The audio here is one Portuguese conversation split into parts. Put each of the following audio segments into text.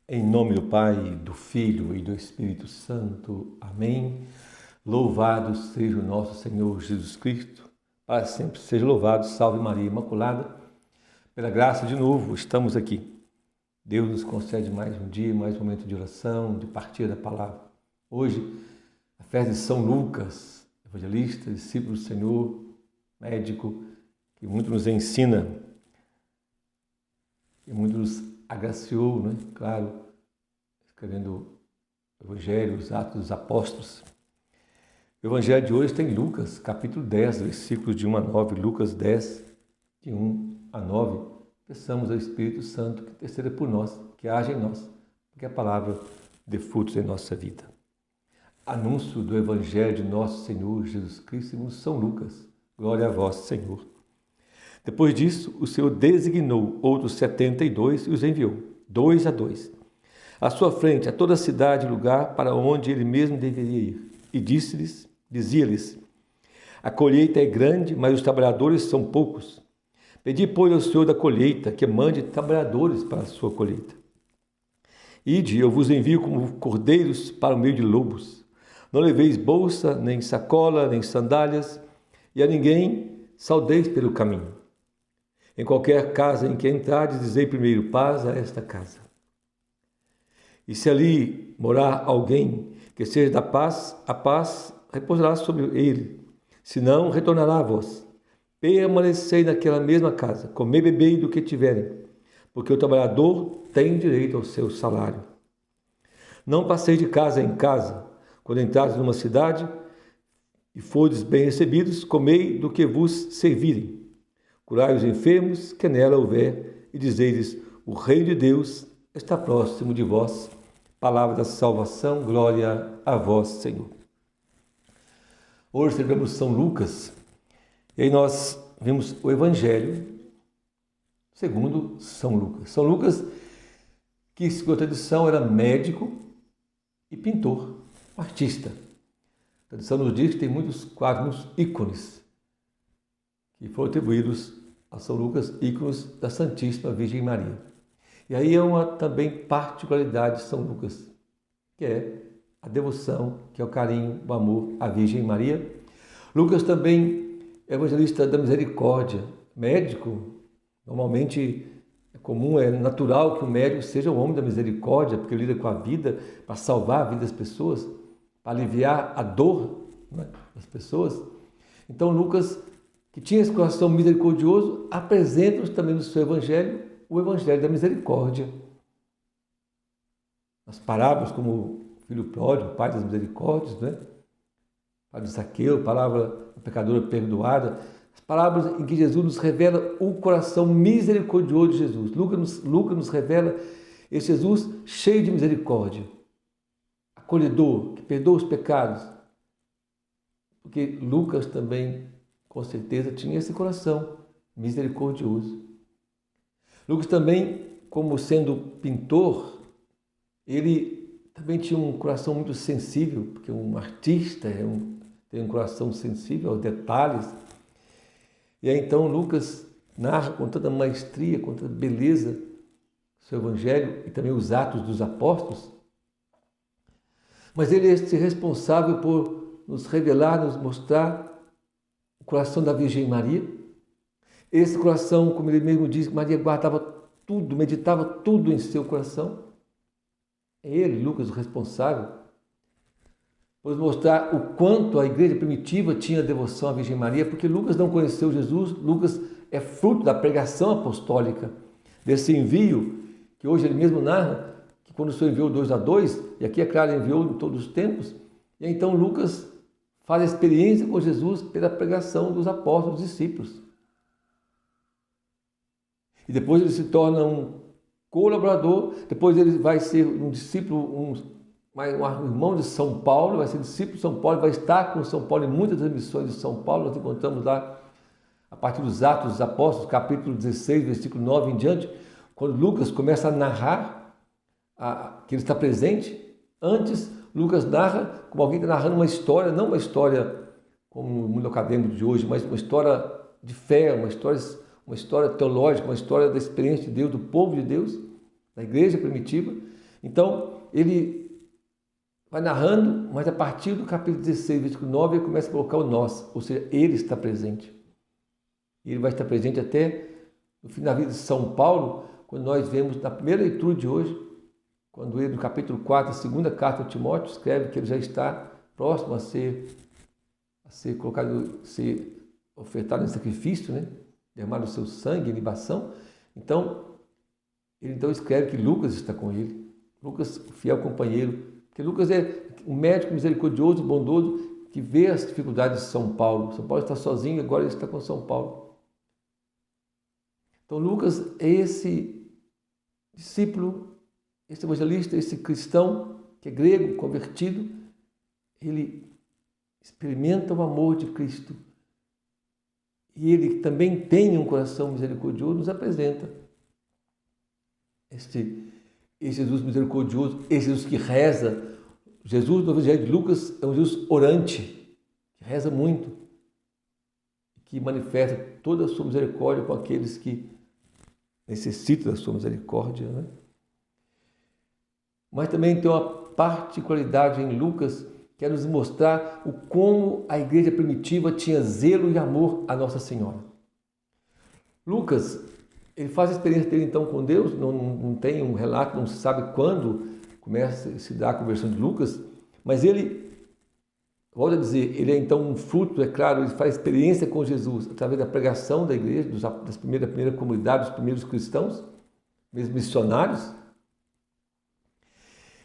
Em nome do Pai, do Filho e do Espírito Santo. Amém. Louvado seja o nosso Senhor Jesus Cristo. Para sempre seja louvado. Salve Maria Imaculada. Pela graça, de novo, estamos aqui. Deus nos concede mais um dia, mais um momento de oração, de partilha da palavra. Hoje, a festa de São Lucas, evangelista, discípulo do Senhor, médico, que muito nos ensina, que muito nos agraciou, né? Claro, escrevendo o Evangelho, os Atos dos Apóstolos. O Evangelho de hoje tem Lucas, capítulo 10, versículos de 1 a 9, Lucas 10, de 1 a 9. Peçamos ao Espírito Santo que interceda por nós, que haja em nós, que a palavra dê frutos em nossa vida. Anúncio do Evangelho de nosso Senhor Jesus Cristo segundo São Lucas. Glória a vós, Senhor. Depois disso, o Senhor designou outros 72 e os enviou, 2 a 2, à sua frente, a toda a cidade e lugar para onde ele mesmo deveria ir. E dizia-lhes, a colheita é grande, mas os trabalhadores são poucos. Pedi, pois, ao Senhor da colheita que mande trabalhadores para a sua colheita. Ide, eu vos envio como cordeiros para o meio de lobos. Não leveis bolsa, nem sacola, nem sandálias, e a ninguém saudeis pelo caminho. Em qualquer casa em que entrardes, dizei primeiro paz a esta casa. E se ali morar alguém que seja da paz, a paz repousará sobre ele. Se não, retornará a vós. Permanecei naquela mesma casa, comei e bebei do que tiverem, porque o trabalhador tem direito ao seu salário. Não passeis de casa em casa. Quando entrares numa cidade e fordes bem recebidos, comei do que vos servirem. Curai os enfermos que nela houver, e dizei-lhes, o reino de Deus está próximo de vós. Palavra da salvação, glória a vós, Senhor. Hoje celebramos São Lucas, e aí nós vimos o Evangelho segundo São Lucas. São Lucas, que segundo a tradição era médico e pintor, artista. A tradição nos diz que tem muitos quadros, muitos ícones, que foram atribuídos a São Lucas, ícones da Santíssima Virgem Maria. E aí é uma também particularidade de São Lucas, que é a devoção, que é o carinho, o amor à Virgem Maria. Lucas também é evangelista da misericórdia, médico. Normalmente é comum, é natural que o médico seja o homem da misericórdia, porque lida com a vida, para salvar a vida das pessoas, para aliviar a dor, né, das pessoas. Então Lucas, que tinha esse coração misericordioso, apresenta-nos também no seu Evangelho o Evangelho da misericórdia. As parábolas como o filho pródigo, o pai das misericórdias, né? Pai de Zaqueu, palavra da pecadora perdoada, as parábolas em que Jesus nos revela o coração misericordioso de Jesus. Lucas nos revela esse Jesus cheio de misericórdia, acolhedor, que perdoa os pecados. Porque Lucas também, com certeza, tinha esse coração misericordioso. Lucas também, como sendo pintor, ele também tinha um coração muito sensível, porque um artista tem um coração sensível aos detalhes. E aí então Lucas narra com tanta maestria, com tanta beleza, o seu Evangelho e também os Atos dos Apóstolos. Mas ele é esse responsável por nos revelar, nos mostrar o coração da Virgem Maria. Esse coração, como ele mesmo diz, Maria guardava tudo, meditava tudo em seu coração. É ele, Lucas, o responsável, por mostrar o quanto a igreja primitiva tinha devoção à Virgem Maria, porque Lucas não conheceu Jesus. Lucas é fruto da pregação apostólica, desse envio, que hoje ele mesmo narra, que quando o Senhor enviou 2 a 2, e aqui é claro, enviou em todos os tempos, e então Lucas faz a experiência com Jesus pela pregação dos apóstolos, dos discípulos. E depois ele se torna um colaborador, depois ele vai ser um discípulo, um irmão de São Paulo, vai ser discípulo de São Paulo, vai estar com São Paulo em muitas das missões de São Paulo. Nós encontramos lá, a partir dos Atos dos Apóstolos, capítulo 16, versículo 9 em diante, quando Lucas começa a narrar que ele está presente. Antes, Lucas narra como alguém está narrando uma história, não uma história como o mundo acadêmico de hoje, mas uma história de fé, uma história teológica, uma história da experiência de Deus, do povo de Deus, da igreja primitiva. Então, ele vai narrando, mas a partir do capítulo 16, versículo 9, ele começa a colocar o nós, ou seja, ele está presente. E ele vai estar presente até no fim da vida de São Paulo, quando nós vemos na primeira leitura de hoje, quando ele, no capítulo 4, a segunda carta a Timóteo, escreve que ele já está próximo a ser colocado, ser ofertado em sacrifício, né? Derramar o seu sangue em libação. Então, ele então escreve que Lucas está com ele. Lucas, o fiel companheiro. Porque Lucas é um médico misericordioso, bondoso, que vê as dificuldades de São Paulo. São Paulo está sozinho, agora ele está com São Paulo. Então, Lucas é esse discípulo, esse evangelista, esse cristão, que é grego, convertido. Ele experimenta o amor de Cristo. E ele também tem um coração misericordioso, nos apresenta esse Jesus misericordioso, esse Jesus que reza. Jesus do Evangelho de Lucas é um Jesus orante, que reza muito, que manifesta toda a sua misericórdia com aqueles que necessitam da sua misericórdia, né? Mas também tem uma particularidade em Lucas, que é nos mostrar o como a igreja primitiva tinha zelo e amor a Nossa Senhora. Lucas, ele faz a experiência dele então com Deus, não tem um relato, não se sabe quando começa a se dar a conversão de Lucas, mas ele, volto a dizer, ele é então um fruto, é claro, ele faz experiência com Jesus através da pregação da igreja, da primeira comunidade, dos primeiros cristãos, mesmo missionários.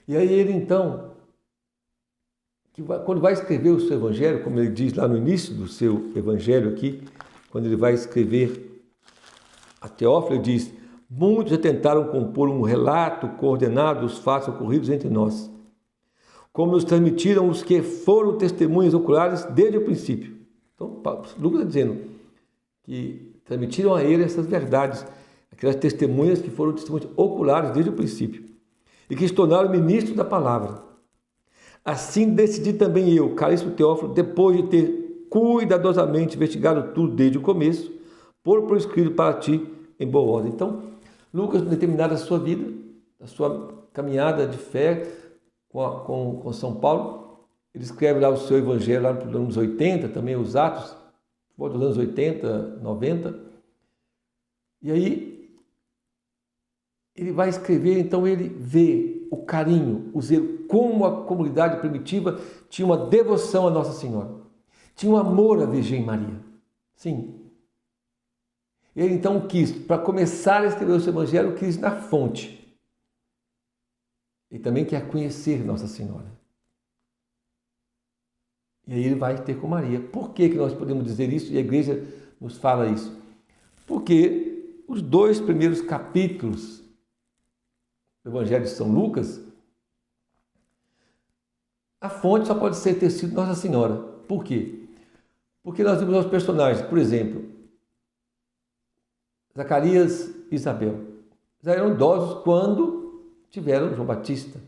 E aí ele então, quando vai escrever o seu evangelho, como ele diz lá no início do seu evangelho aqui, quando ele vai escrever a Teófilo, ele diz: muitos já tentaram compor um relato coordenado dos fatos ocorridos entre nós, como nos transmitiram os que foram testemunhas oculares desde o princípio. Então, Lucas está dizendo que transmitiram a ele essas verdades, aquelas testemunhas que foram testemunhas oculares desde o princípio, e que se tornaram ministros da palavra. Assim decidi também eu, caríssimo Teófilo, depois de ter cuidadosamente investigado tudo desde o começo, pôr por escrito para ti em boa ordem. Então, Lucas, determinado a sua vida, a sua caminhada de fé com São Paulo, ele escreve lá o seu evangelho, lá nos anos 80, também os Atos, por volta dos anos 80, 90. E aí, ele vai escrever, então ele vê o carinho, o zelo, como a comunidade primitiva tinha uma devoção a Nossa Senhora, tinha um amor à Virgem Maria. Sim. Ele então quis, para começar a escrever o seu evangelho, quis na fonte. Ele também quer conhecer Nossa Senhora. E aí ele vai ter com Maria. Por que nós podemos dizer isso e a igreja nos fala isso? Porque os 2 primeiros capítulos do Evangelho de São Lucas, a fonte só pode ter sido Nossa Senhora. Por quê? Porque nós vimos os personagens, por exemplo, Zacarias e Isabel. Já eram idosos quando tiveram João Batista.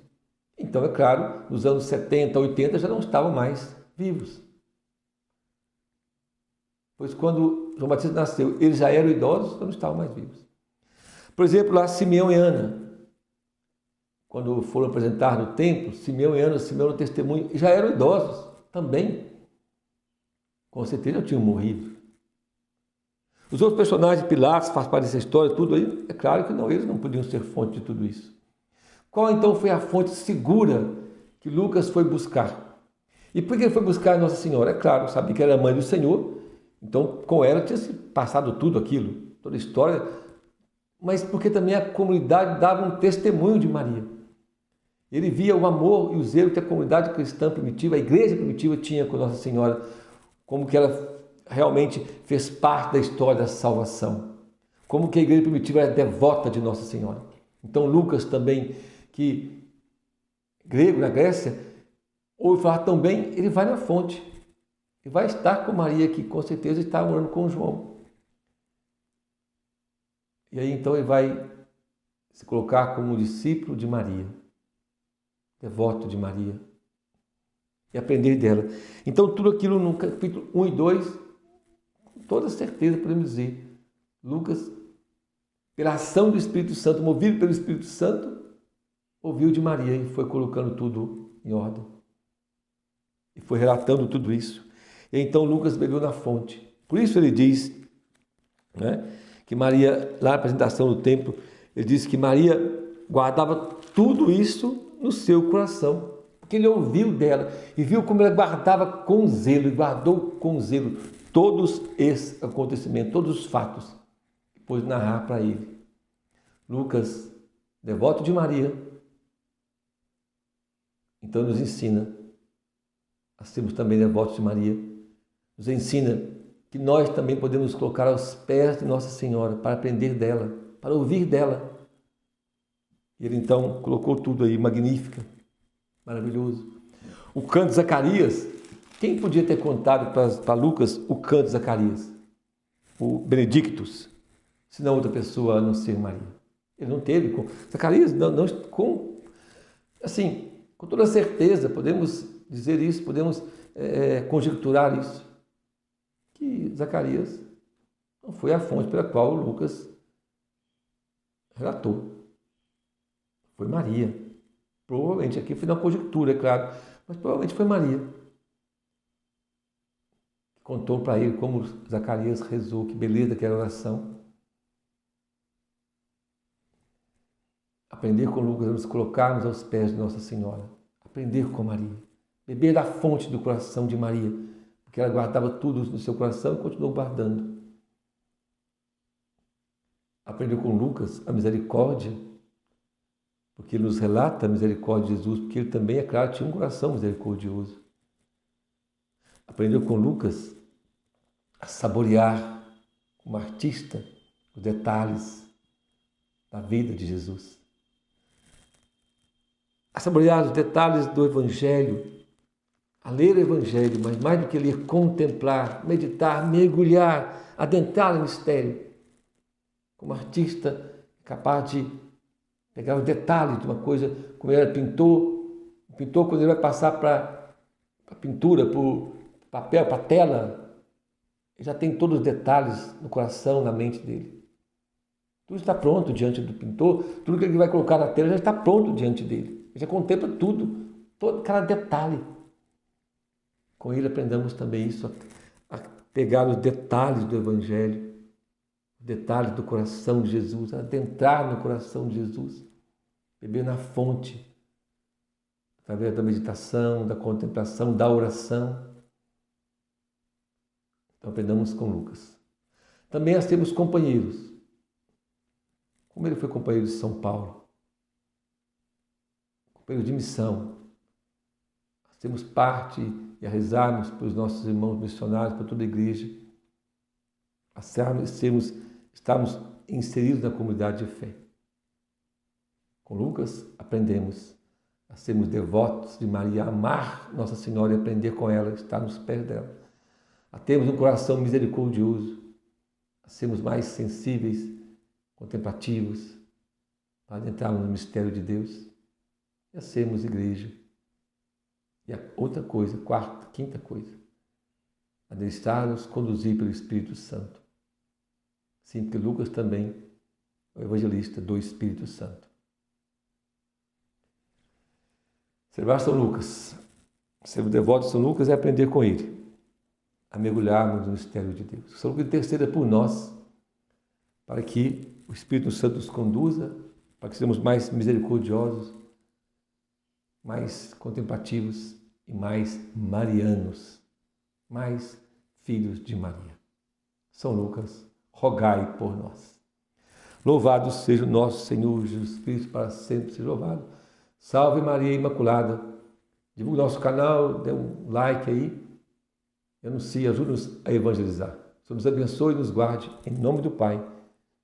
Então, é claro, nos anos 70, 80 já não estavam mais vivos. Pois quando João Batista nasceu, eles já eram idosos, já não estavam mais vivos. Por exemplo, lá Simeão e Ana, quando foram apresentar no templo, Simeão e Ana, Simeão no testemunho, já eram idosos também. Com certeza já tinham morrido. Os outros personagens, Pilatos, faz parte dessa história, tudo aí, é claro que não, eles não podiam ser fonte de tudo isso. Qual então foi a fonte segura que Lucas foi buscar? E por que ele foi buscar a Nossa Senhora? É claro, sabia que era a mãe do Senhor, então com ela tinha se passado tudo aquilo, toda a história, mas porque também a comunidade dava um testemunho de Maria. Ele via o amor e o zelo que a comunidade cristã primitiva, a igreja primitiva tinha com Nossa Senhora, como que ela realmente fez parte da história da salvação, como que a igreja primitiva era devota de Nossa Senhora. Então Lucas também, que grego na Grécia, ouve falar tão bem, ele vai na fonte, e vai estar com Maria, que com certeza está morando com João. E aí então ele vai se colocar como discípulo de Maria, devoto de Maria, e aprender dela. Então tudo aquilo no capítulo 1 e 2, com toda certeza podemos dizer, Lucas, pela ação do Espírito Santo, movido pelo Espírito Santo, ouviu de Maria e foi colocando tudo em ordem. E foi relatando tudo isso. E então Lucas bebeu na fonte. Por isso ele diz, né, que Maria, lá na apresentação do templo, ele diz que Maria guardava tudo isso no seu coração. Porque ele ouviu dela e viu como ela guardava com zelo, e guardou com zelo todos esses acontecimentos, todos os fatos, e pôs narrar para ele. Lucas, devoto de Maria, então nos ensina a sermos também devotos de Maria, nos ensina que nós também podemos colocar aos pés de Nossa Senhora para aprender dela, para ouvir dela. E ele então colocou tudo aí, magnífica, maravilhoso. O canto de Zacarias, quem podia ter contado para Lucas o canto de Zacarias? O Benedictus, se não outra pessoa a não ser Maria. Ele não teve. Zacarias, com toda certeza, podemos dizer isso, podemos conjecturar isso, que Zacarias não foi a fonte pela qual Lucas relatou. Foi Maria. Provavelmente, aqui foi uma conjectura, é claro, mas provavelmente foi Maria. Contou para ele como Zacarias rezou, que beleza daquela oração. Aprender com Lucas é nos colocarmos aos pés de Nossa Senhora. Aprender com Maria. Beber da fonte do coração de Maria, porque ela guardava tudo no seu coração e continuou guardando. Aprender com Lucas a misericórdia, porque ele nos relata a misericórdia de Jesus, porque ele também, é claro, tinha um coração misericordioso. Aprendeu com Lucas a saborear, como artista, os detalhes da vida de Jesus. A saborear os detalhes do Evangelho, a ler o Evangelho, mas mais do que ler, contemplar, meditar, mergulhar, adentrar no mistério. Como artista capaz de pegar os detalhes de uma coisa, como ele era pintor, o pintor, quando ele vai passar para a pintura, para o papel, para a tela, ele já tem todos os detalhes no coração, na mente dele. Tudo está pronto diante do pintor, tudo que ele vai colocar na tela já está pronto diante dele. Ele já contempla tudo, todo cada detalhe. Com ele aprendamos também isso, a pegar os detalhes do Evangelho, os detalhes do coração de Jesus, adentrar no coração de Jesus, beber na fonte, através da meditação, da contemplação, da oração. Então aprendamos com Lucas. Também nós temos companheiros. Como ele foi companheiro de São Paulo, companheiro de missão. Nós temos parte e a rezarmos pelos nossos irmãos missionários, por toda a igreja, a estarmos inseridos na comunidade de fé. Com Lucas, aprendemos a sermos devotos de Maria, a amar Nossa Senhora e aprender com ela, estar nos pés dela. A termos um coração misericordioso, a sermos mais sensíveis, contemplativos, para adentrarmos no mistério de Deus e a sermos igreja. E a outra coisa, quinta coisa, a deixar-nos conduzir pelo Espírito Santo. Sim, porque Lucas também é o evangelista do Espírito Santo. Celebrar São Lucas, ser devoto de São Lucas é aprender com ele, a mergulharmos no mistério de Deus. São Lucas interceda por nós, para que o Espírito Santo nos conduza, para que sejamos mais misericordiosos, mais contemplativos e mais marianos, mais filhos de Maria. São Lucas, rogai por nós. Louvado seja o nosso Senhor Jesus Cristo, para sempre seja louvado. Salve Maria Imaculada. Divulgue nosso canal, dê um like aí, anuncie, ajude-nos a evangelizar. Senhor nos abençoe e nos guarde, em nome do Pai,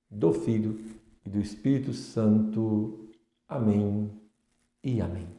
do Filho e do Espírito Santo. Amém e amém.